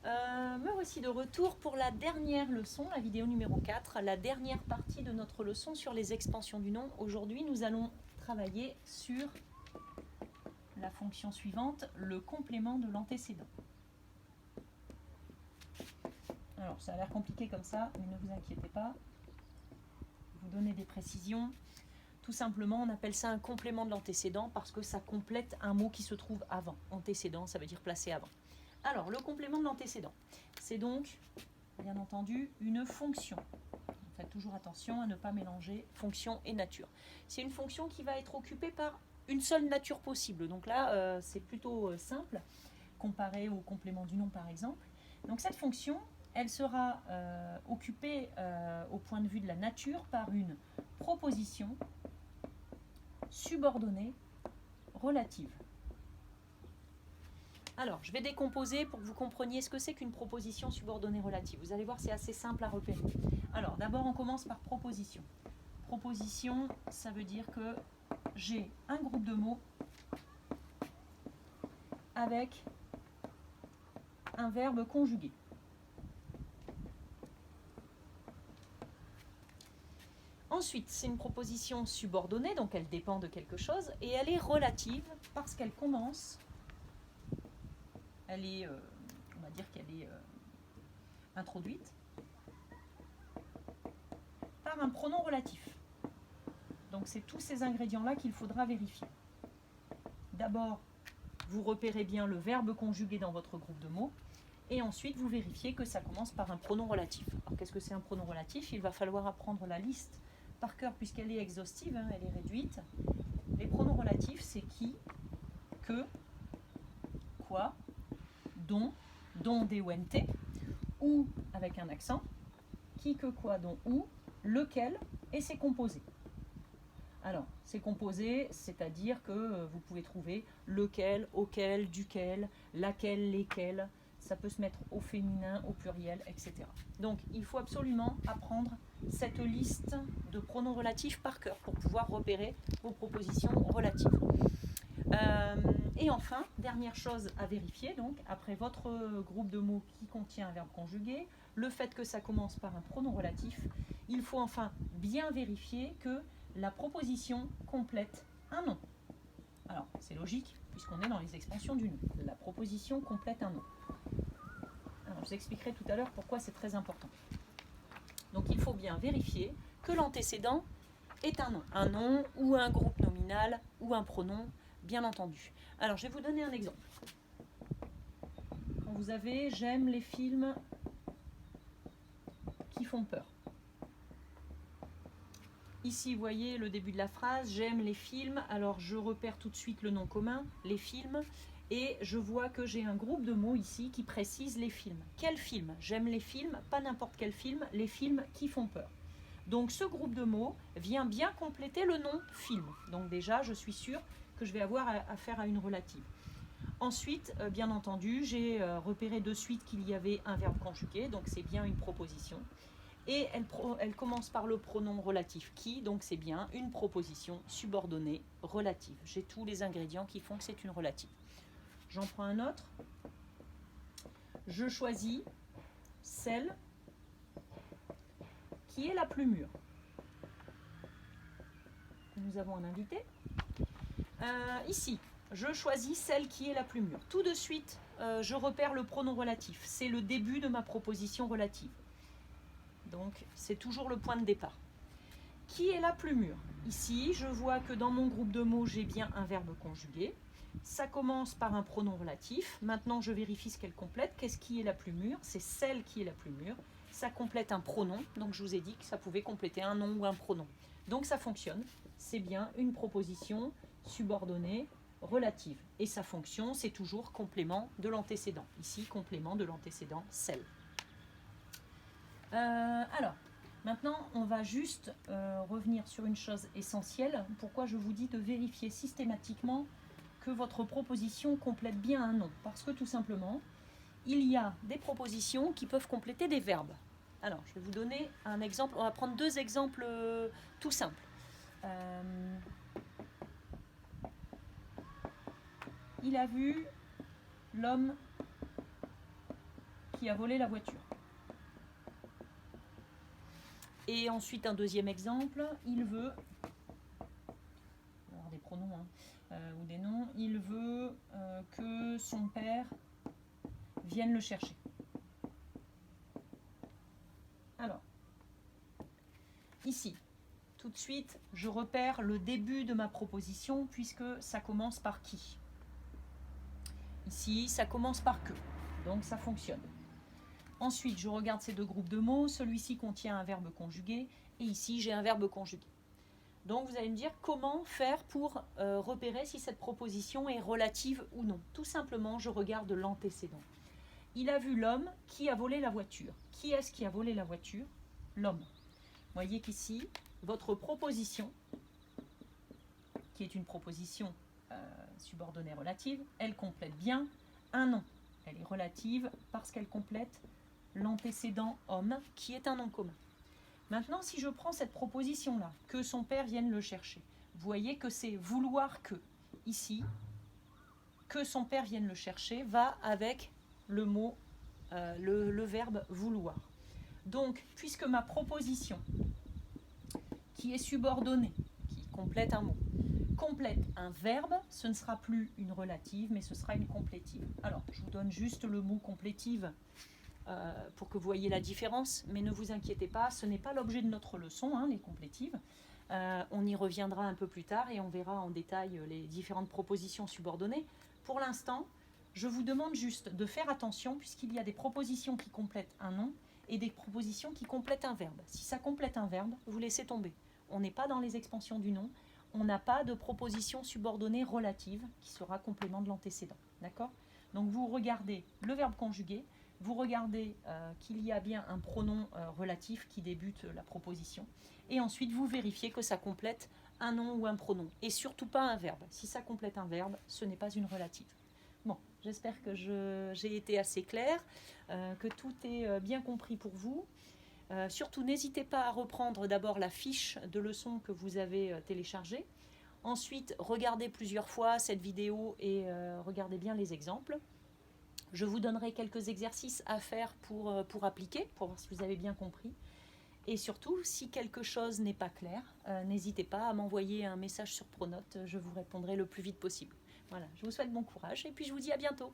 Me voici de retour pour la dernière leçon, la vidéo numéro 4, la dernière partie de notre leçon sur les expansions du nom. Aujourd'hui, nous allons travailler sur la fonction suivante, le complément de l'antécédent. Alors, ça a l'air compliqué comme ça, mais ne vous inquiétez pas. Je vais vous donner des précisions. Tout simplement, on appelle ça un complément de l'antécédent parce que ça complète un mot qui se trouve avant. Antécédent, ça veut dire placé avant. Alors, le complément de l'antécédent, c'est donc, bien entendu, une fonction. Faites toujours attention à ne pas mélanger fonction et nature. C'est une fonction qui va être occupée par une seule nature possible. Donc là, c'est plutôt simple, comparé au complément du nom, par exemple. Donc cette fonction, elle sera occupée au point de vue de la nature par une proposition subordonnée relative. Alors, je vais décomposer pour que vous compreniez ce que c'est qu'une proposition subordonnée relative. Vous allez voir, c'est assez simple à repérer. Alors, d'abord, on commence par proposition. Proposition, ça veut dire que j'ai un groupe de mots avec un verbe conjugué. Ensuite, c'est une proposition subordonnée, donc elle dépend de quelque chose, et elle est relative parce qu'elle commence, on va dire qu'elle est introduite par un pronom relatif. Donc c'est tous ces ingrédients-là qu'il faudra vérifier. D'abord, vous repérez bien le verbe conjugué dans votre groupe de mots, et ensuite vous vérifiez que ça commence par un pronom relatif. Alors qu'est-ce que c'est un pronom relatif? Il va falloir apprendre la liste par cœur puisqu'elle est exhaustive, hein, elle est réduite. Les pronoms relatifs, c'est qui, que, quoi, dont, D-O-N-T, ou avec un accent, qui, que, quoi, dont, où, lequel, et c'est composé. Alors, c'est composé, c'est-à-dire que vous pouvez trouver lequel, auquel, duquel, laquelle, lesquels, ça peut se mettre au féminin, au pluriel, etc. Donc, il faut absolument apprendre cette liste de pronoms relatifs par cœur pour pouvoir repérer vos propositions relatives. Et enfin, dernière chose à vérifier, donc, après votre groupe de mots qui contient un verbe conjugué, le fait que ça commence par un pronom relatif, il faut enfin bien vérifier que la proposition complète un nom. Alors, c'est logique, puisqu'on est dans les expansions du nom. La proposition complète un nom. Alors, je vous expliquerai tout à l'heure pourquoi c'est très important. Donc, il faut bien vérifier que l'antécédent est un nom ou un groupe nominal ou un pronom, bien entendu. Alors, je vais vous donner un exemple. Quand vous avez « j'aime les films qui font peur ». Ici, vous voyez le début de la phrase, j'aime les films, alors je repère tout de suite le nom commun, les films, et je vois que j'ai un groupe de mots ici qui précise les films. Quel film? J'aime les films, pas n'importe quel film, les films qui font peur. Donc ce groupe de mots vient bien compléter le nom film. Donc déjà, je suis sûre que je vais avoir affaire à une relative. Ensuite, bien entendu, j'ai repéré de suite qu'il y avait un verbe conjugué, donc c'est bien une proposition. Et elle commence par le pronom relatif qui, donc c'est bien une proposition subordonnée relative. J'ai tous les ingrédients qui font que c'est une relative. J'en prends un autre. Je choisis celle qui est la plus mûre. Nous avons un invité. Ici, je choisis celle qui est la plus mûre. Tout de suite, je repère le pronom relatif. C'est le début de ma proposition relative. Donc, c'est toujours le point de départ. Qui est la plus mûre? Ici, je vois que dans mon groupe de mots, j'ai bien un verbe conjugué. Ça commence par un pronom relatif. Maintenant, je vérifie ce qu'elle complète. Qu'est-ce qui est la plus mûre? C'est celle qui est la plus mûre. Ça complète un pronom. Donc, je vous ai dit que ça pouvait compléter un nom ou un pronom. Donc, ça fonctionne. C'est bien une proposition subordonnée relative. Et sa fonction, c'est toujours complément de l'antécédent. Ici, complément de l'antécédent, celle. Alors, maintenant, on va juste revenir sur une chose essentielle. Pourquoi je vous dis de vérifier systématiquement que votre proposition complète bien un nom? Parce que tout simplement, il y a des propositions qui peuvent compléter des verbes. Alors, je vais vous donner un exemple. On va prendre deux exemples tout simples. Il a vu l'homme qui a volé la voiture. Et ensuite, un deuxième exemple, il veut, alors des pronoms ou des noms, il veut que son père vienne le chercher. Alors, ici, tout de suite, je repère le début de ma proposition puisque ça commence par qui. Ici, ça commence par que, donc ça fonctionne. Ensuite, je regarde ces deux groupes de mots. Celui-ci contient un verbe conjugué et ici, j'ai un verbe conjugué. Donc, vous allez me dire comment faire pour repérer si cette proposition est relative ou non. Tout simplement, je regarde l'antécédent. Il a vu l'homme qui a volé la voiture. Qui est-ce qui a volé la voiture? L'homme. Vous voyez qu'ici, votre proposition, qui est une proposition subordonnée relative, elle complète bien un nom. Elle est relative parce qu'elle complète l'antécédent homme, qui est un nom commun. Maintenant, si je prends cette proposition-là, que son père vienne le chercher, vous voyez que c'est vouloir que. Ici, que son père vienne le chercher va avec le mot, le verbe vouloir. Donc, puisque ma proposition, qui est subordonnée, qui complète un mot, complète un verbe, ce ne sera plus une relative, mais ce sera une complétive. Alors, je vous donne juste le mot complétive pour que vous voyez la différence, mais ne vous inquiétez pas, ce n'est pas l'objet de notre leçon, les complétives. On y reviendra un peu plus tard et on verra en détail les différentes propositions subordonnées. Pour l'instant, je vous demande juste de faire attention puisqu'il y a des propositions qui complètent un nom et des propositions qui complètent un verbe. Si ça complète un verbe, vous laissez tomber. On n'est pas dans les expansions du nom. On n'a pas de proposition subordonnée relative qui sera complément de l'antécédent. D'accord? Donc vous regardez le verbe conjugué, vous regardez qu'il y a bien un pronom relatif qui débute la proposition, et ensuite vous vérifiez que ça complète un nom ou un pronom, et surtout pas un verbe. Si ça complète un verbe, ce n'est pas une relative. Bon, j'espère que j'ai été assez claire, que tout est bien compris pour vous. Surtout, n'hésitez pas à reprendre d'abord la fiche de leçon que vous avez téléchargée. Ensuite, regardez plusieurs fois cette vidéo et regardez bien les exemples. Je vous donnerai quelques exercices à faire pour appliquer, pour voir si vous avez bien compris. Et surtout, si quelque chose n'est pas clair, n'hésitez pas à m'envoyer un message sur Pronote. Je vous répondrai le plus vite possible. Voilà, je vous souhaite bon courage et puis je vous dis à bientôt.